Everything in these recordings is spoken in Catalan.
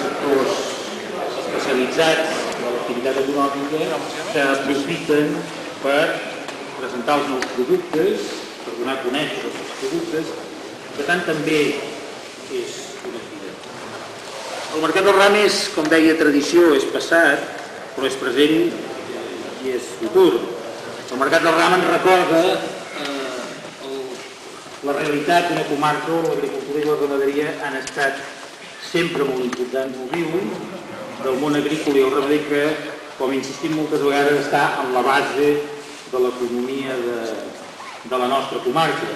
sectors especialitzats de l'activitat econòmica que aprofiten per presentar els nous productes, per donar a conèixer els productes, per tant també és una fira. El Mercat del Ram és, com deia, tradició, és passat, però és present i és futur. El Mercat del Ram ens recorda la realitat d'una comarca on l'agricultura i la ramaderia han estat sempre molt importants, molt vius, del món agrícola i el ramader que, com insistim moltes vegades, està en la base de l'economia de la nostra comarca.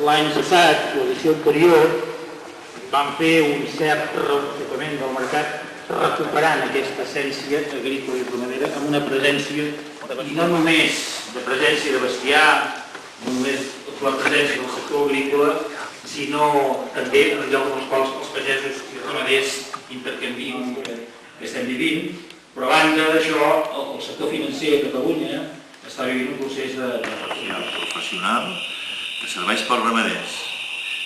L'any passat, l'edició anterior, vam fer un cert reenfocament del mercat recuperant aquesta essència agrícola i ramadera amb una presència, i no només de presència de bestiar, no només la presència del sector agrícola, sinó també en llocs en els quals els pagesos i ramaders intercanvien que estem vivint, però a banda d'això, el sector financer a Catalunya està vivint un procés de professional de serveis pels ramaders.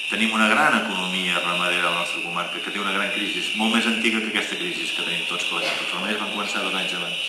Tenim una gran economia ramadera a la nostra comarca que té una gran crisi, molt més antiga que aquesta crisi que tenim tots plegats. Els ramaders van començar 2 anys abans.